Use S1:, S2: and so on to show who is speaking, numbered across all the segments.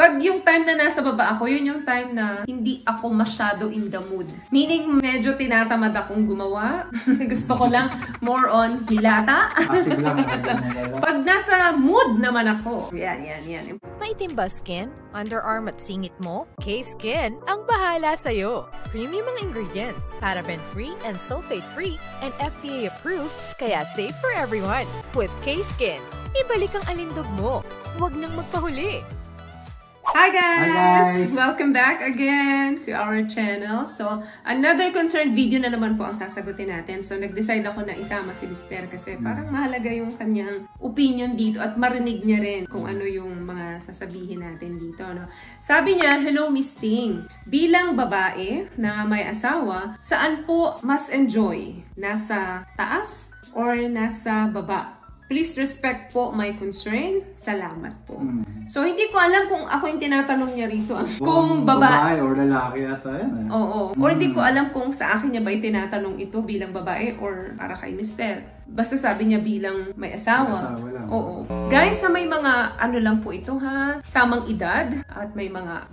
S1: Pag yung time na nasa baba ako, yun yung time na hindi ako masyado in the mood. Meaning, medyo tinatamad akong gumawa. Gusto ko lang more on hilata. Pag nasa mood naman ako. Yan.
S2: Maitim ba skin, underarm at singit mo? K-Skin ang bahala sa'yo. Premium ang ingredients, paraben-free and sulfate-free, and FDA-approved, kaya safe for everyone. With K-Skin, ibalik ang alindog mo. Huwag nang magpahuli.
S1: Hi guys! Welcome back again to our channel. So, another concerned video na naman po ang sasagutin natin. So, nag-decide ako na isama si Mister kasi parang mahalaga yung kanyang opinion dito at marinig niya rin kung ano yung mga sasabihin natin dito. No? Sabi niya, hello Miss Ting. Bilang babae na may asawa, saan po mas enjoy? Nasa taas or nasa baba? Please respect po my concern. Salamat po. So, hindi ko alam kung ako yung tinatanong niya rito. Kung babae
S3: or lalaki ata yan.
S1: Oo. Or hindi ko alam kung sa akin niya ba itinatanong ito bilang babae or para kay Mister. Basta sabi niya bilang may asawa.
S3: May asawa lang.
S1: Oo. Guys, sa may mga ano lang po ito ha, tamang edad at may mga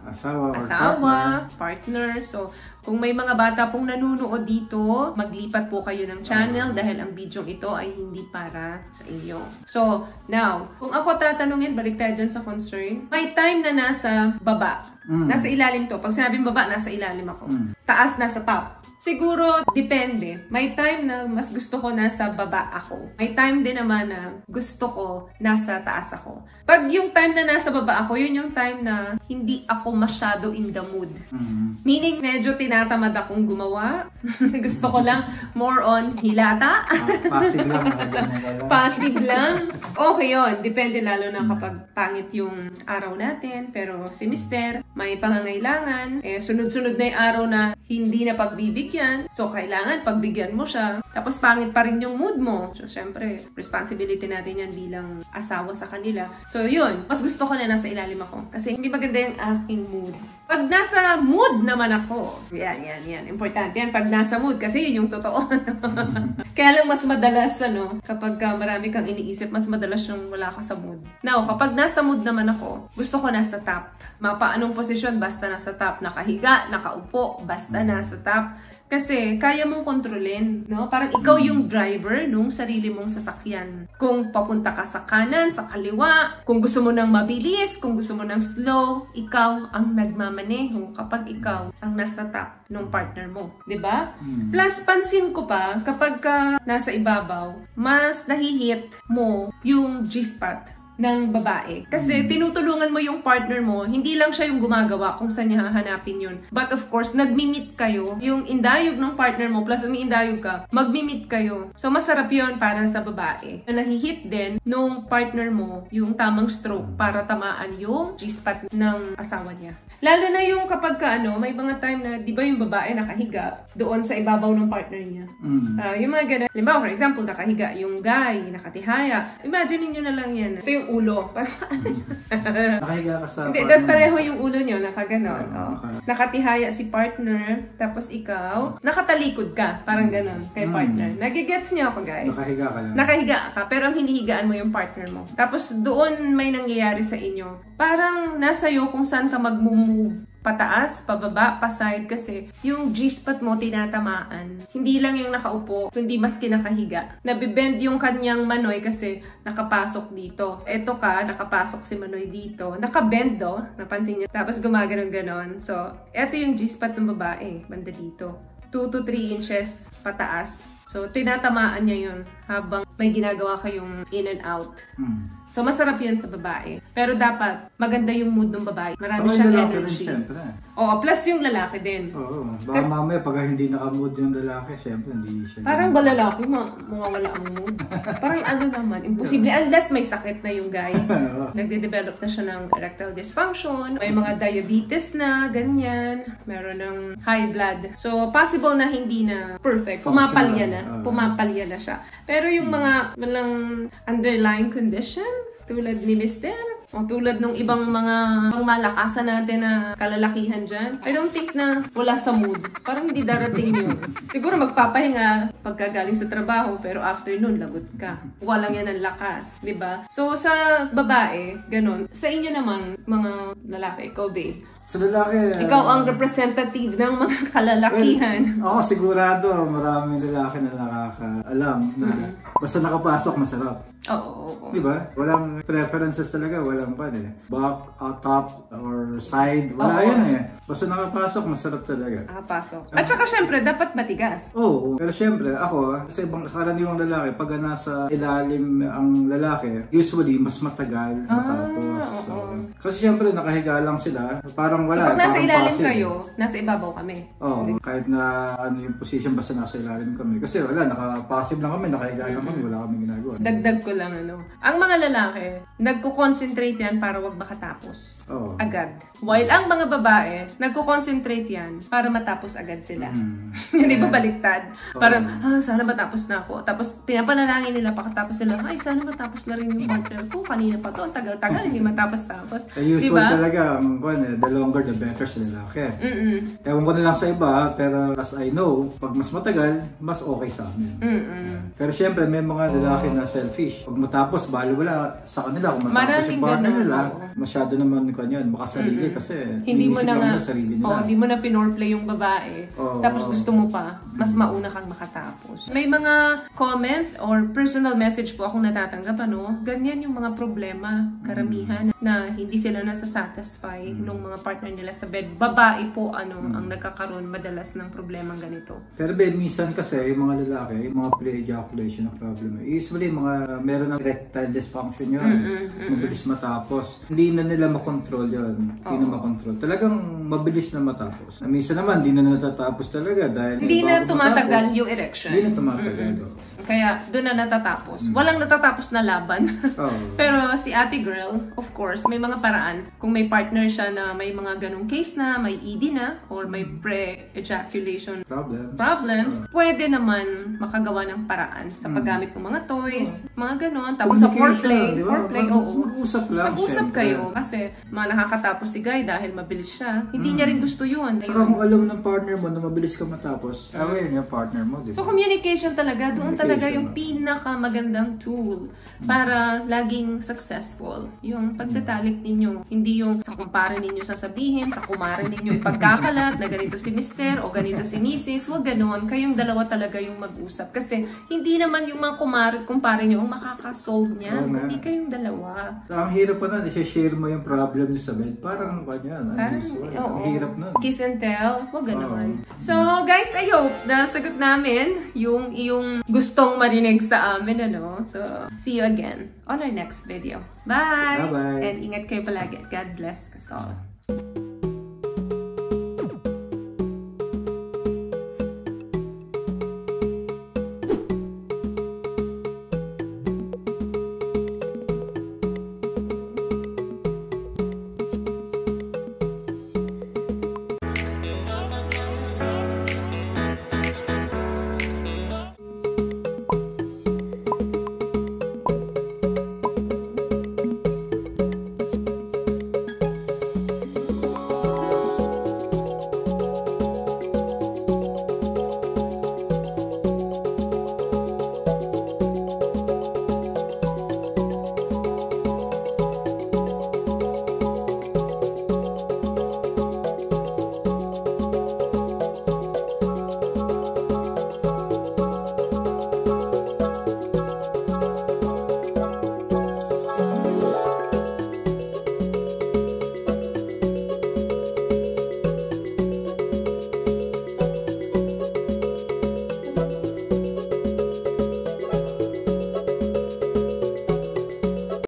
S1: asawa, partner. So, kung may mga bata pong nanunood dito, maglipat po kayo ng channel dahil ang video ito ay hindi para sa inyo. So, now, kung ako tatanungin, balik tayo dun sa concern. May time na nasa baba. Nasa ilalim to. Pag sinabing baba, nasa ilalim ako. Taas, nasa top. Siguro, depende. May time na mas gusto ko nasa baba ako. May time din naman na gusto ko nasa taas ako. Pag yung time na nasa baba ako, yun yung time na hindi ako masyado in the mood. Meaning, medyo tinatamad akong gumawa. Gusto ko lang more on hilata.
S3: Passive lang.
S1: Passive lang. Okay yun. Depende lalo na kapag pangit yung araw natin. Pero si Mister, may pangangailangan. Sunod-sunod na yung araw na hindi na pagbibigyan. So, kailangan pagbigyan mo siya. Tapos, pangit pa rin yung mood mo. So, syempre, responsibility natin yan bilang asawa sa kanila. So, yun. Mas gusto ko na nasa ilalim ako. Kasi hindi maganda yung aking mood. Pag nasa mood naman ako, yan. Importante yan. Pag nasa mood, kasi yun yung totoo. Kaya lang mas madalas, kapag marami kang iniisip, mas madalas yung wala ka sa mood. Now, kapag nasa mood naman ako, gusto ko nasa top. Mapaanong posisyon, basta nasa top. Nakahiga, nakaupo, basta nasa top. Kasi kaya mong kontrolin, no? Parang ikaw yung driver nung sarili mong sasakyan. Kung papunta ka sa kanan, sa kaliwa, kung gusto mo ng mabilis, kung gusto mo ng slow, ikaw ang nagmamaneho kapag ikaw ang nasa top ng partner mo. 'Di ba? Plus, pansin ko pa, kapag nasa ibabaw, mas nahihit mo yung G-spot ng babae. Kasi tinutulungan mo yung partner mo, hindi lang siya yung gumagawa kung saan niya hahanapin yun. But of course, nagmi-meet kayo. Yung indayog ng partner mo plus umiindayog ka, magmi-meet kayo. So, masarap yun para sa babae. Na nahihit din nung partner mo yung tamang stroke para tamaan yung G-spot ng asawa niya. Lalo na yung kapag may mga time na, di ba yung babae nakahiga doon sa ibabaw ng partner niya. Yung mga ganun. Halimbawa, for example, nakahiga yung guy, nakatihaya. Imagine niyo na lang yan. Ito yung ulo.
S3: Nakahiga ka sa
S1: hindi, pareho yung ulo niyo, nakaganon. Nakatihaya si partner, tapos ikaw, nakatalikod ka, parang ganon, kay partner. Nagigets niyo ako, guys.
S3: Nakahiga ka lang.
S1: Nakahiga ka, pero ang hinihigaan mo yung partner mo. Tapos doon may nangyayari sa inyo. Parang nasa iyo kung saan ka mag-move pataas, pababa, paside kasi yung G-spot mo tinatamaan. Hindi lang yung nakaupo, kundi mas kinakahiga. Nabibend yung kanyang manoy kasi nakapasok dito. Eto nakapasok si manoy dito. Nakabend napansin niyo. Tapos gumaganon-ganon. So, eto yung G-spot ng babae, banda dito. 2 to 3 inches pataas. So, tinatamaan niya yun habang may ginagawa kayong in and out. So, masarap yun sa babae. Pero dapat, maganda yung mood ng babae. Marami siyang energy. Oo, plus yung lalaki din.
S3: Oo. Baka mamaya, pag hindi naka-mood yung lalaki, syempre, hindi siya.
S1: Parang ba lalaki, mawawala ang mood? Parang naman, imposible. Unless may sakit na yung guy. Nagde-develop na siya ng erectile dysfunction. May mga diabetes na, ganyan. Meron ng high blood. So, possible na hindi na perfect. Pumapalya na siya. Pero yung mga walang underlying condition, tulad ni Mister, O tulad nung ibang mga malakasan natin na kalalakihan dyan, I don't think na wala sa mood. Parang hindi darating yun. Siguro magpapahinga pagkagaling sa trabaho, pero after nun, lagot ka. Walang yan ang lakas, di ba? So, sa babae, ganun. Sa inyo naman, mga lalaki, ikaw, babe.
S3: Sa lalaki...
S1: Ikaw ang representative ng mga kalalakihan.
S3: Well, ako sigurado, maraming lalaki na nakakaalam na basta nakapasok, masarap.
S1: Oo.
S3: Diba? Walang preferences talaga, walang back, top, or side. Wala yan eh. Basta nakapasok, masarap talaga.
S1: Nakapasok. At saka syempre, dapat matigas.
S3: Oo. Pero syempre, ako, sa ibang karaniwang lalaki, pag nasa ilalim ang lalaki, usually, mas matagal matapos. Kasi syempre, nakahiga lang sila. Parang wala.
S1: So, pag nasa ilalim
S3: passive.
S1: kayo, nasa ibabaw kami.
S3: Oo. Kahit na ano yung position, basta nasa ilalim kami. Kasi wala, naka-passive lang kami, nakahiga lang kami, wala kaming ginagawa.
S1: Dagdag ko lang ang mga lalaki, nagko-concentrate yan para wag makatapos. Agad. While ang mga babae, nagko-concentrate yan para matapos agad sila. Hindi ba baliktad? Parang, sana matapos na ako. Tapos, pinapanalangin nila pagkatapos nila, ay, sana matapos na rin yung partner ko. Kanina pa to, ang tagal-tagal, hindi matapos-tapos.
S3: Usual talaga, the longer the better sa lalaki. Ewan ko na lang sa iba, pero as I know, pag mas matagal, mas okay sa amin. Pero syempre, may mga lalaki na selfish. Pag matapos, bali wala sa kanila. Kung matapos yung partner nila, masyado naman kanyan, makasarili kasi
S1: hindi mo na
S3: sarili nila.
S1: Hindi mo na finorplay yung babae. Tapos gusto mo pa, mas mauna kang makatapos. May mga comment or personal message po akong natatanggap, ganyan yung mga problema, karamihan, na hindi sila nasa-satisfy nung mga partner nila sa bed. Babae po, ang nagkakaroon madalas ng problemang ganito.
S3: Pero minsan kasi, yung mga lalaki, yung mga pre-ejaculation na problem, usually mga meron ng erectile dysfunction yun. Mabilis matapos. Hindi na nila makontrol yun. Hindi na makontrol. Talagang mabilis na matapos. Minsan naman, hindi na natatapos talaga dahil
S1: hindi na tumatagal yung erection.
S3: Hindi na tumatagal.
S1: Kaya doon na natatapos. Walang natatapos na laban. Pero si ate girl, of course, may mga paraan. Kung may partner siya na may mga ganong case na, may ED na, or may pre-ejaculation problems, pwede naman makagawa ng paraan sa paggamit ng mga toys, mga ganon. Tapos sa foreplay,
S3: mag-usap lang.
S1: Mag-usap kayo. Kasi nakakatapos si guy dahil mabilis siya. Hindi niya rin gusto yun.
S3: Saka kung alam ng partner mo na mabilis ka matapos, aware yung partner mo. Diba?
S1: So communication talaga, doon talaga yung pinakamagandang tool para laging successful. Yung pagtatalik ninyo. Hindi yung sa kumpare ninyo sasabihin, sa kumare ninyo ipagkakalat na ganito si Mr. o ganito si Mrs. Huwag ganon. Kayong dalawa talaga yung mag-usap. Kasi hindi naman yung mga kumpare nyo ang makakasolve niya. Hindi kayong dalawa.
S3: Ang hirap pa na, i-share mo yung problem niyo sa bed. Parang ganyan. Ang hirap na.
S1: Kiss and tell. Huwag ganon. So guys, I hope nasagot namin yung iyong gustong marinig sa amin, So, see you again on our next video. Bye!
S3: Bye-bye!
S1: And ingat kayo palagi. God bless us all.